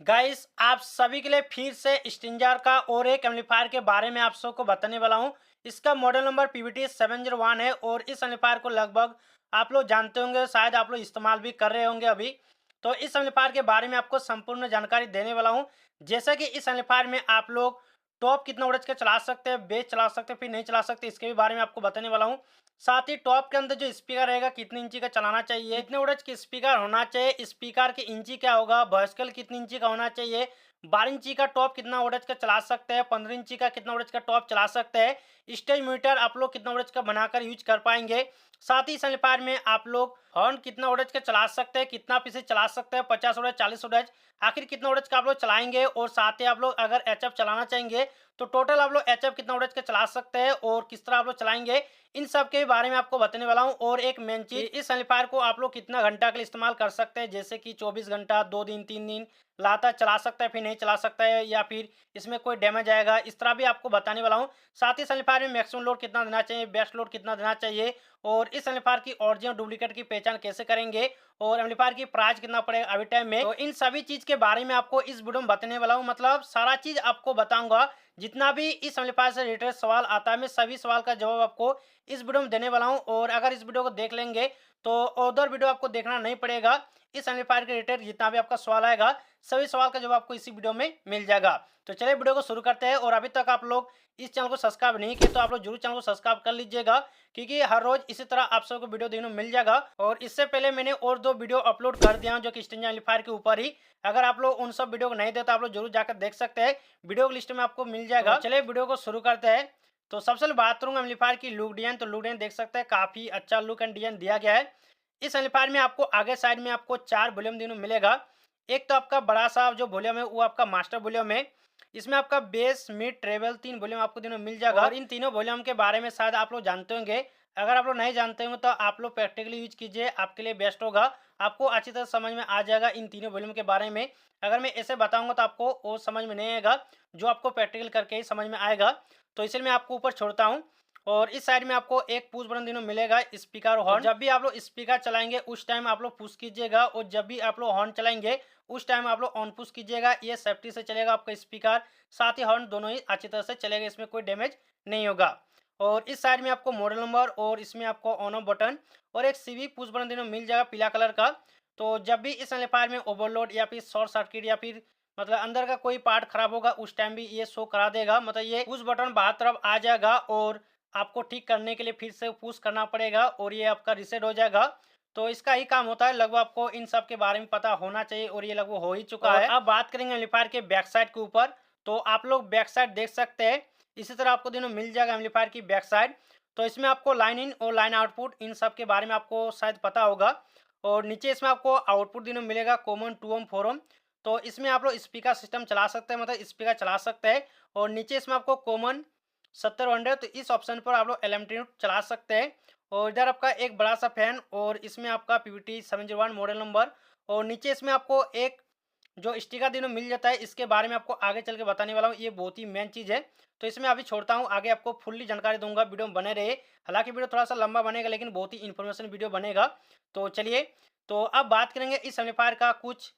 Guys आप सभी के लिए फिर से स्टिंजर का और एक एम्पलीफायर के बारे में आप सबको बताने वाला हूं। इसका मॉडल नंबर पीवीटी 701 है और इस एम्पलीफायर को लगभग आप लोग जानते होंगे, शायद आप लोग इस्तेमाल भी कर रहे होंगे अभी। तो इस एम्पलीफायर के बारे में आपको संपूर्ण जानकारी देने वाला हूं। जैसा कि इस एम्पलीफायर में आप लोग टॉप कितना वोल्टेज का चला सकते हैं, बेस चला सकते हैं, फिर नहीं चला सकते, इसके भी बारे में आपको बताने वाला हूँ। साथ ही टॉप के अंदर जो स्पीकर रहेगा कितनी इंची का चलाना चाहिए, कितने वोल्टेज की स्पीकर होना चाहिए, स्पीकर की इंची क्या होगा, वॉइसकल कितनी इंची का होना चाहिए, 12 इंची का टॉप कितना वोल्टेज का चला सकते हैं, 15 इंची का कितना वोल्टेज का टॉप चला सकते हैं, स्टेज मीटर आप लोग कितना वोल्टेज का बनाकर यूज कर पाएंगे। साथ ही इस एम्पलीफायर में आप लोग हॉर्न कितना वोल्टेज का चला सकते हैं, कितना पीसेज चला सकते हैं, 50 वोल्टेज, 40 वोल्टेज, आखिर कितना वोल्टेज का आप लोग चलाएंगे। और साथ ही आप लोग अगर एचएफ चलाना चाहेंगे तो टोटल आप लोग एचएफ कितना वोल्टेज का चला सकते हैं और किस तरह आप लोग चलाएंगे, इन सब के बारे में आपको बताने वाला हूं। और एक मेन चीज, इस एम्पलीफायर को आप लोग कितना घंटा के लिए इस्तेमाल कर सकते हैं, जैसे कि 24 घंटा, 2 दिन, 3 दिन लगातार चला सकता है, फिर नहीं चला सकता है, या फिर इसमें कोई डैमेज आएगा, इस तरह भी आपको बताने वाला हूं। साथ ही इस एम्पलीफायर में मैक्सिमम लोड कितना देना चाहिए, बेस्ट लोड कितना देना चाहिए, और इस एम्पलीफायर की ओरिजिनल डुप्लीकेट की पहचान कैसे करेंगे, और एम्पलीफायर की प्राइस कितना पड़ेगा अभी टाइम में। तो इन सभी चीज के बारे में आपको इस वीडियो में बताने वाला हूं, मतलब सारा चीज आपको बताऊंगा। जितना भी इस एम्पलीफायर से रिलेटेड सवाल आता है, मैं सभी सवाल का जवाब आपको इस वीडियो में देने वाला हूं। और अगर इस वीडियो को देख लेंगे तो अदर वीडियो आपको देखना नहीं पड़ेगा। इस एम्पलीफायर के रिलेटेड जितना भी आपका सवाल आएगा, सभी सवाल का जवाब आपको इसी वीडियो में मिल जाएगा। तो चलिए वीडियो को शुरू करते हैं। और अभी तक आप लोग इस चैनल को सब्सक्राइब नहीं किए तो आप लोग जरूर चैनल को सब्सक्राइब कर लीजिएगा, क्योंकि हर रोज इसी तरह आप सबको वीडियो देखने को मिल जाएगा। और इससे पहले मैंने और 2 वीडियो अपलोड कर दिया हूं जो कि स्टिंजर एम्पलीफायर के ऊपर ही। अगर आप लोग उन सब वीडियो को नहीं देते आप लोग जरूर जाकर देख सकते हैं, वीडियो की लिस्ट में आपको मिल जाएगा। तो चलिए वीडियो को शुरू करते हैं। तो सबसे पहले बात करूंगा एम्पलीफायर की लुक डिजाइन। तो लुक डिजाइन देख सकते हैं, काफी अच्छा लुक एंड डिजाइन दिया गया है। इस एम्पलीफायर में आपको आगे साइड में आपको 4 वॉल्यूम देखने को मिलेगा। एक तो आपका बड़ा सा जो वॉल्यूम है वो आपका मास्टर वॉल्यूम है। इसमें आपका बेस, मिड, ट्रेवल 3 वॉल्यूम आपको तीनों मिल जाएगा। और इन तीनों वॉल्यूम के बारे में शायद आप लोग जानते होंगे। अगर आप लोग नहीं जानते होंगे तो आप लोग प्रैक्टिकली यूज कीजिए, आपके लिए बेस्ट होगा। आपको अच्छी तरह समझ में आ जाएगा इन तीनों वॉल्यूम के बारे में। अगर मैं ऐसे बताऊंगा तो आपको वो समझ में नहीं आएगा, जो आपको प्रैक्टिकल करके ही समझ में आएगा। तो इसलिए मैं आपको ऊपर छोड़ता हूँ। और इस साइड में आपको एक पुश बटन दोनों मिलेगा, स्पीकर हॉर्न। जब भी आप लोग स्पीकर चलाएंगे उस टाइम आप लोग पुश कीजिएगा, और जब भी आप लोग हॉर्न चलाएंगे उस टाइम आप लोग ऑन पुश कीजिएगा। ये सेफ्टी से चलेगा आपका स्पीकर, साथ ही हॉर्न दोनों ही अच्छी तरह से चलेगा, इसमें कोई डैमेज नहीं होगा। और इस साइड में आपको मॉडल नंबर और इसमें आपको ऑन ऑफ बटन और एक सीवी पुश बटन दोनों मिल जाएगा पीला कलर का। तो जब भी इस एम्पलीफायर में ओवरलोड या फिर शॉर्ट सर्किट या फिर मतलब अंदर का कोई पार्ट खराब होगा उस टाइम भी ये शो करा देगा, मतलब ये पुश बटन बाहर तरफ आ जाएगा और आपको ठीक करने के लिए फिर से पुश करना पड़ेगा और ये आपका रीसेट हो जाएगा। तो इसका ही काम होता है, लगभग आपको इन सब के बारे में पता होना चाहिए और ये लगभग हो ही चुका है। अब बात करेंगे एम्पलीफायर के बैक साइड के ऊपर। तो आप लोग बैक साइड देख सकते हैं, इसी तरह आपको दोनों मिल जाएगा एम्पलीफायर की बैक साइड। तो इसमें आपको लाइन इन और लाइन आउटपुट इन सब के बारे में आपको शायद पता होगा। और नीचे इसमें आपको आउटपुट दोनों मिलेगा, कॉमन 2 ओम 4 ओम। तो इसमें आप लोग स्पीकर सिस्टम चला सकते हैं, मतलब स्पीकर चला सकते हैं। और नीचे इसमें आपको कॉमन 70 100, तो इस ऑप्शन पर आप लोग एलएमटी चला सकते हैं। और इधर आपका एक बड़ा सा फैन, और इसमें आपका पीवीटी 701 मॉडल नंबर। और नीचे इसमें आपको एक जो स्टिकर दोनों मिल जाता है, इसके बारे में आपको आगे चल के बताने वाला हूँ, ये बहुत ही मेन चीज़ है। तो इसमें अभी छोड़ता हूँ, आगे आपको फुल्ली जानकारी दूंगा, वीडियो में बने रहे। हालांकि वीडियो थोड़ा सा लंबा बनेगा लेकिन बहुत ही इन्फॉर्मेशन वीडियो बनेगा। तो चलिए, तो अब बात करेंगे इस एम्पलीफायर का कुछ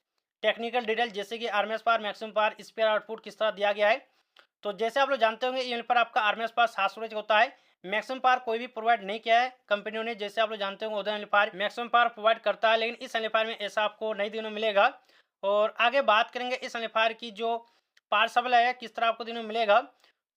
टेक्निकल डिटेल, जैसे कि RMS power, maximum power, spare output किस तरह दिया गया है। तो जैसे आप लोग जानते होंगे ये पर आपका आरएमएस पावर 700 होता है। मैक्सिमम पावर कोई भी प्रोवाइड नहीं किया है कंपनियों ने। जैसे आप लोग जानते होंगे उधर एम्पलीफायर मैक्सिमम पावर प्रोवाइड करता है, लेकिन इस एम्पलीफायर में ऐसा आपको नहीं देखने को मिलेगा। और आगे बात करेंगे इस एम्पलीफायर की जो पावर सप्लाई है किस तरह आपको देखने को मिलेगा।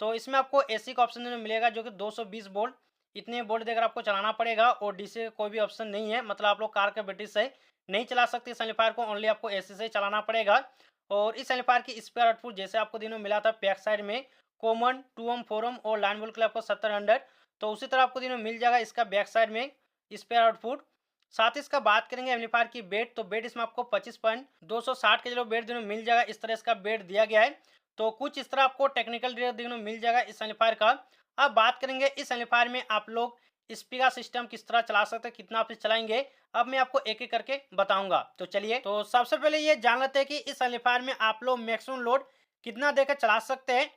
तो इसमें आपको एसी का ऑप्शन देखने को मिलेगा, जो कि 220 वोल्ट, इतने वोल्ट देकर आपको चलाना पड़ेगा। और डीसी का कोई भी ऑप्शन नहीं है, मतलब आप लोग कार के बैटरी से नहीं चला सकते इस एम्पलीफायर को, ओनली आपको एसी से चलाना पड़ेगा। और इस एम्पलीफायर की स्पेयर आउटपुट जैसे आपको दिनों मिला था बैक साइड में, कॉमन 2 ओम 4 ओम और लाइन वोल्ट के लिए आपको 70 100, तो उसी तरह आपको दिनों मिल जाएगा इसका बैक साइड में स्पेयर आउटपुट। साथ ही इसका बात करेंगे एम्पलीफायर की बेट। तो बेट इसमें आपको 25.260 के जो बेट दिनों मिल जाएगा, इस तरह इसका बेट दिया गया है। तो कुछ इस तरह आपको टेक्निकल डिटेल दिनों मिल जाएगा इस एम्पलीफायर का। अब बात करेंगे इस एम्पलीफायर में आप लोग स्पीकर सिस्टम किस तरह चला सकते हैं, कितना आप चलाएंगे, अब मैं आपको एक एक करके बताऊंगा। तो चलिए, तो सबसे पहले ये जान लेते हैं कि इस एम्पलीफायर में आप लोग मैक्सिमम लोड कितना देकर चला सकते हैं।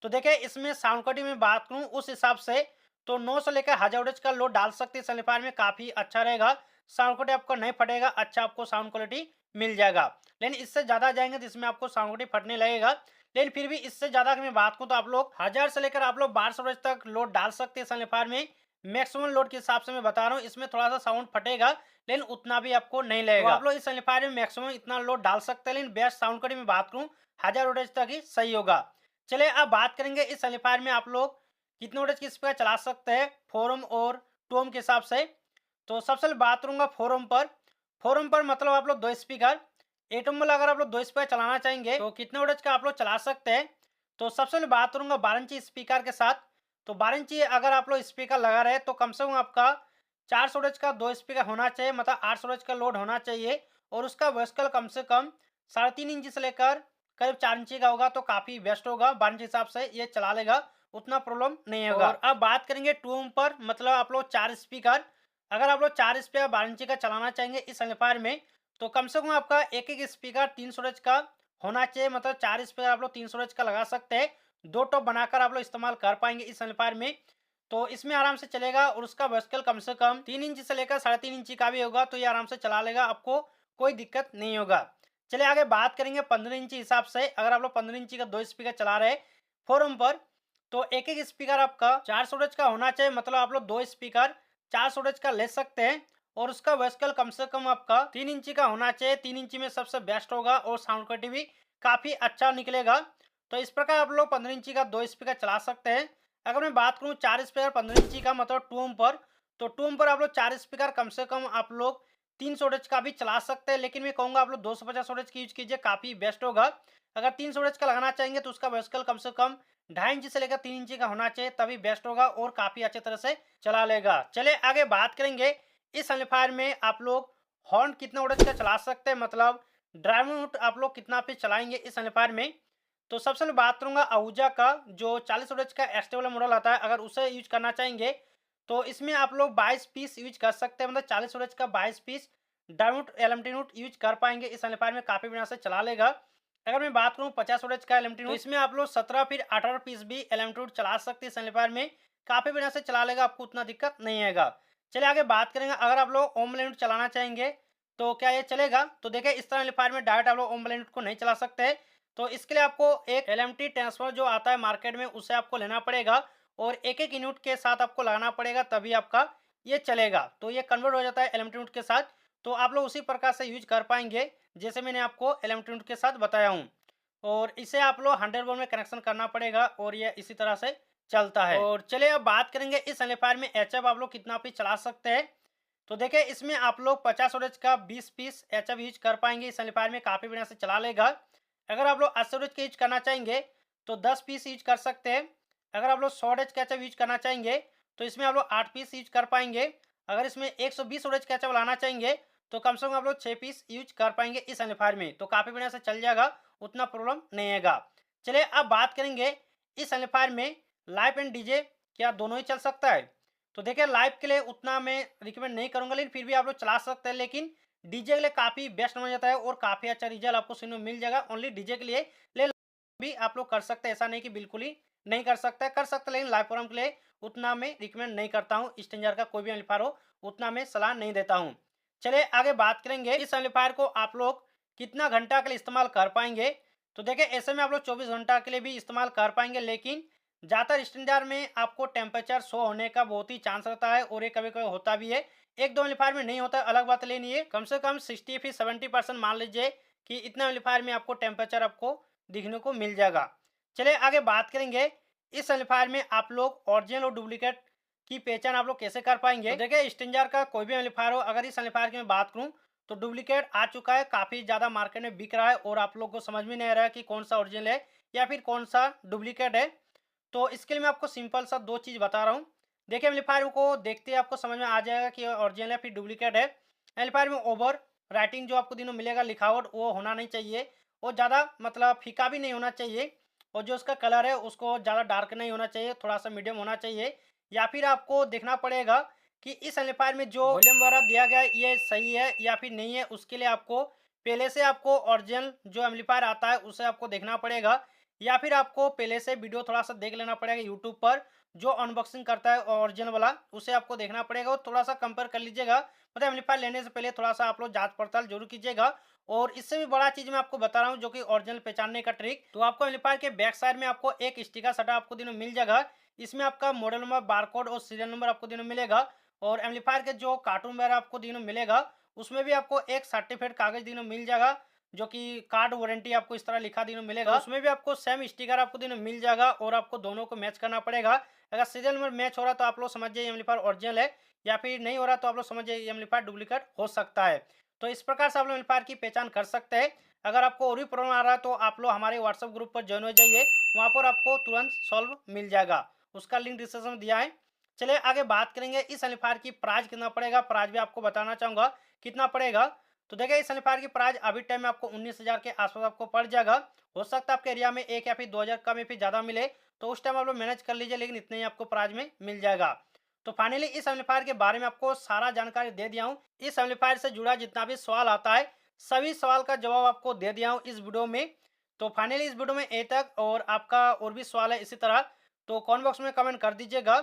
तो देखिए, इसमें साउंड क्वालिटी में बात करूं उस हिसाब से तो 9 से लेकर 1000 वोल्टेज का लोड डाल सकते हैं इस एम्पलीफायर में, काफ़ी अच्छा रहेगा। साउंड क्वालिटी आपको नहीं फटेगा, अच्छा आपको साउंड क्वालिटी मिल जाएगा। लेकिन इससे ज़्यादा जाएँगे तो इसमें आपको साउंड क्वालिटी फटने लगेगा। लेकिन फिर भी इससे ज़्यादा अगर मैं बात करूँ तो आप लोग 1000 से लेकर आप लोग 1200 वोल्ट तक लोड डाल सकते हैं इस एम्पलीफायर में। मैक्सिमम लोड के हिसाब से मैं बता रहा हूँ, इसमें थोड़ा-सा साउंड फटेगा, लेकिन उतना भी आपको नहीं लगेगा। तो आप लोग इस एम्पलीफायर में मैक्सिमम इतना लोड डाल सकते हैं, लेकिन बेस्ट साउंड क्वालिटी में बात करूँ 1000 वोल्टेज तक ही सही होगा। चलिए अब बात करेंगे इस एम्पलीफायर में आप लोग कितने वोल्टेज की स्पीकर चला सकते हैं 4 ओम और 2 ओम के हिसाब से। तो सबसे पहले बात करूँगा 4 ओम पर। 4 ओम पर मतलब आप लोग 2 स्पीकर, 8 ओम वाला अगर आप लोग 2 स्पीकर चलाना चाहेंगे तो कितने वोल्टेज का आप लोग चला सकते हैं। तो सबसे पहले बात करूँगा 12 इंची स्पीकर के साथ। तो 12 इंची अगर आप लोग स्पीकर लगा रहे हैं तो कम से कम आपका 400 वोल्टेज का 2 स्पीकर होना चाहिए, मतलब 800 वोल्टेज का लोड होना चाहिए। और उसका वर्टिकल कम से कम 3.5 इंची से लेकर करीब 4 इंची का होगा तो काफ़ी बेस्ट होगा। 12 इंची हिसाब से ये चला लेगा, उतना प्रॉब्लम नहीं होगा। और अब बात करेंगे 2 ओम पर, मतलब आप लोग 4 स्पीकर, अगर आप लोग 4 स्पीकर 12 इंची का चलाना चाहेंगे इस एम्पलीफायर में तो कम से कम आपका एक-एक स्पीकर 300 वोल्टेज का होना चाहिए, मतलब 4 स्पीकर आप लोग 300 वोल्टेज का लगा सकते हैं। 2 टॉप बनाकर आप लोग इस्तेमाल कर पाएँगे इस एम्पलीफायर में, तो इसमें आराम से चलेगा। और उसका वर्टिकल कम से कम 3 इंच से लेकर 3.5 इंची का भी होगा, तो ये आराम से चला लेगा, आपको कोई दिक्कत नहीं होगा। चलिए आगे बात करेंगे 15 इंची हिसाब से। अगर आप लोग 15 इंची का 2 स्पीकर चला रहे हैं 4 ओम पर, तो एक-एक स्पीकर आपका 400 वोल्टेज का होना चाहिए, मतलब आप लोग 2 स्पीकर 400 वोल्टेज का ले सकते हैं। और उसका वर्टिकल कम से कम आपका 3 इंची का होना चाहिए, 3 इंची में सबसे बेस्ट होगा और साउंड क्वालिटी भी काफ़ी अच्छा निकलेगा। तो इस प्रकार आप लोग 15 इंची का 2 स्पीकर चला सकते हैं। अगर मैं बात करूँ 4 स्पीकर 15 इंची का, मतलब 2 ओम पर, तो 2 ओम पर आप लोग 4 स्पीकर कम से कम आप लोग 300 वोल्टेज का भी चला सकते हैं, लेकिन मैं कहूँगा आप लोग 250 वोल्टेज की यूज़ कीजिए, काफ़ी बेस्ट होगा। अगर 300 वोल्टेज का लगाना चाहेंगे तो उसका वर्टिकल कम से कम 2.5 इंची से लेकर 3 इंची का होना चाहिए, तभी बेस्ट होगा और काफ़ी अच्छे तरह से चला लेगा। चलिए आगे बात करेंगे इस एम्पलीफायर में आप लोग हॉर्न कितने वोल्टेज का चला सकते हैं, मतलब ड्राइवर नोट आप लोग कितना पे चलाएँगे इस एम्पलीफायर में। तो सबसे पहले बात करूँगा आहूजा का, जो 40 वोल्टेज का एसटी वाला मॉडल आता है, अगर उसे यूज़ करना चाहेंगे तो इसमें आप लोग 22 पीस यूज़ कर सकते हैं, मतलब 40 वोल्टेज का 22 piece diode LMT note use कर पाएँगे इस एम्पलीफायर में, काफ़ी बढ़िया से चला लेगा। अगर मैं बात करूँ 50 वोल्टेज का एलएमटी नोट, तो इसमें आप लोग 17 फिर 18 पीस भी एलएमटी नोट चला सकते हैं इस एम्पलीफायर में, काफ़ी बढ़िया से चला लेगा, आपको उतना दिक्कत नहीं आएगा। चलिए आगे बात करेंगे, अगर आप लोग ओम एलएमटी चलाना चाहेंगे तो क्या ये चलेगा? तो देखिए इस तरह एम्पलीफायर में डायरेक्ट आप लोग ओम एलएमटी को नहीं चला सकते। तो इसके लिए आपको एक एलएमटी ट्रांसफार्मर जो आता है मार्केट में, उसे आपको लेना पड़ेगा और एक-एक यूनिट के साथ आपको लगाना पड़ेगा, तभी आपका ये चलेगा। तो ये कन्वर्ट हो जाता है एलएमटी यूनिट के साथ, तो आप लोग उसी प्रकार से यूज़ कर पाएँगे, जैसे मैंने आपको एलएमटी यूनिट के साथ बताया हूँ। और इसे आप लोग 100 वोल्ट में कनेक्शन करना पड़ेगा और ये इसी तरह से चलता है। और चलिए अब बात करेंगे इस एम्पलीफायर में एचएफ आप लोग कितना पीस चला सकते हैं। तो देखिए इसमें आप लोग 50 वोल्टेज का 20 पीस एचएफ यूज़ कर पाएँगे इस एम्पलीफायर में, काफ़ी बढ़िया से चला लेगा। अगर आप लोग 80 वोल्टेज का यूज़ करना चाहेंगे तो 10 पीस यूज़ कर सकते हैं। अगर आप लोग 100 वोल्टेज का एचएफ यूज़ करना चाहेंगे तो इसमें आप लोग 8 पीस यूज़ कर पाएँगे। अगर इसमें 120 वोल्टेज का एचएफ लाना चाहेंगे तो कम से कम आप लोग 6 पीस यूज़ कर पाएँगे इस एम्पलीफायर में, तो काफ़ी बढ़िया से चल जाएगा, उतना प्रॉब्लम नहीं आएगा। चलिए अब बात करेंगे इस एम्पलीफायर में लाइव एंड डीजे क्या दोनों ही चल सकता है। तो देखिए लाइव के लिए उतना मैं रिकमेंड नहीं करूंगा, लेकिन फिर भी आप लोग चला सकते हैं, लेकिन डीजे के लिए काफ़ी बेस्ट माना जाता है और काफ़ी अच्छा रिजल्ट आपको सुनने को मिल जाएगा ओनली डीजे के लिए। ले भी आप लोग कर सकते हैं, ऐसा नहीं कि बिल्कुल ही नहीं कर सकते, कर सकते, लेकिन लाइव प्रोग्राम के लिए उतना मैं रिकमेंड नहीं करता हूँ। स्टैंडर्ड का कोई भी एम्पलीफायर हो उतना मैं सलाह नहीं देता हूँ। चलिए आगे बात करेंगे इस एम्पलीफायर को आप लोग कितना घंटा के लिए इस्तेमाल कर पाएंगे। तो देखिए ऐसे में आप लोग 24 घंटा के लिए भी इस्तेमाल कर पाएंगे, लेकिन ज़्यादातर स्टैंडर्ड में आपको टेम्परेचर शो होने का बहुत ही चांस रहता है और ये कभी कभी होता भी है। एक दो एम्पलीफायर में नहीं होता है, अलग बात, लेनी है कम से कम 60 फिर 70% मान लीजिए कि इतना एम्पलीफायर में आपको टेम्परेचर आपको दिखने को मिल जाएगा। चलिए आगे बात करेंगे इस एम्पलीफायर में आप लोग ओरिजिनल और डुप्लीकेट की पहचान आप लोग कैसे कर पाएंगे। तो देखिए स्टैंडर्ड का कोई भी एम्पलीफायर हो, अगर इस एम्पलीफायर की मैं बात करूं तो डुप्लीकेट आ चुका है, काफ़ी ज़्यादा मार्केट में बिक रहा है और आप लोग को समझ में नहीं आ रहा है कि कौन सा ओरिजिनल है या फिर कौन सा डुप्लीकेट है। तो इसके लिए मैं आपको सिंपल सा 2 चीज़ बता रहा हूँ। देखिए एम्पलीफायर को देखते ही आपको समझ में आ जाएगा कि ओरिजिनल है फिर डुप्लीकेट है। एम्पलीफायर में ओवर राइटिंग जो आपको दिनों मिलेगा लिखावट वो होना नहीं चाहिए और ज़्यादा मतलब फीका भी नहीं होना चाहिए, और जो उसका कलर है उसको ज़्यादा डार्क नहीं होना चाहिए, थोड़ा सा मीडियम होना चाहिए। या फिर आपको देखना पड़ेगा कि इस एम्पलीफायर में जो वॉल्यूम वगैरह दिया गया है ये सही है या फिर नहीं है। उसके लिए आपको पहले से आपको ओरिजिनल जो एम्पलीफायर आता है उसे आपको देखना पड़ेगा, या फिर आपको पहले से वीडियो थोड़ा सा देख लेना पड़ेगा यूट्यूब पर, जो अनबॉक्सिंग करता है ओरिजिनल वाला उसे आपको देखना पड़ेगा और थोड़ा सा कंपेयर कर लीजिएगा। मतलब एम्पलीफायर लेने से पहले थोड़ा सा आप लोग जांच पड़ताल जरूर कीजिएगा और इससे भी बड़ा चीज मैं आपको बता रहा हूँ जो कि ओरिजिनल पहचानने का ट्रिक। तो आपको एम्पलीफायर के बैक साइड में आपको एक स्टिकर सटा आपको दिनों मिल जाएगा। इसमें आपका मॉडल नंबर, बारकोड और सीरियल नंबर आपको दिनों मिलेगा। और एम्पलीफायर के जो कार्टून वगैरह आपको दिनों मिलेगा, उसमें भी आपको एक सर्टिफिकेट कागज दिनों मिल जाएगा, जो कि कार्ड वारंटी आपको इस तरह लिखा दिनों मिलेगा। तो उसमें भी आपको सेम स्टिकर आपको दिनों मिल जाएगा और आपको दोनों को मैच करना पड़ेगा। अगर सीरियल नंबर मैच हो रहा तो आप लोग समझ जाइए एम्पलीफायर ओरिजिनल है, या फिर नहीं हो रहा तो आप लोग समझ जाइए एम्पलीफायर डुप्लीकेट हो सकता है। तो इस प्रकार से आप लोग एम्पलीफायर की पहचान कर सकते हैं। अगर आपको और भी प्रॉब्लम आ रहा है तो आप लोग हमारे व्हाट्सएप ग्रुप पर ज्वाइन हो जाइए, वहाँ पर आपको तुरंत सॉल्व मिल जाएगा। उसका लिंक डिस्क्रिप्शन में दिया है। चलिए आगे बात करेंगे इस एम्पलीफायर की प्राइस कितना पड़ेगा। प्राइस भी आपको बताना चाहूँगा कितना पड़ेगा। तो देखिए इस एम्पलीफायर की प्राइस अभी टाइम में आपको 19,000 के आसपास आपको पड़ जाएगा। हो सकता है आपके एरिया में 1 या फिर 2,000 कम या फिर ज़्यादा मिले, तो उस टाइम आप लोग मैनेज कर लीजिए, लेकिन इतने ही आपको प्राइस में मिल जाएगा। तो फाइनली इस एम्पलीफायर के बारे में आपको सारा जानकारी दे दिया हूँ। इस एम्पलीफायर से जुड़ा जितना भी सवाल आता है, सभी सवाल का जवाब आपको दे दिया हूँ इस वीडियो में। तो फाइनली इस वीडियो में ए तक, और आपका और भी सवाल है इसी तरह तो कमेंट बॉक्स में कमेंट कर दीजिएगा।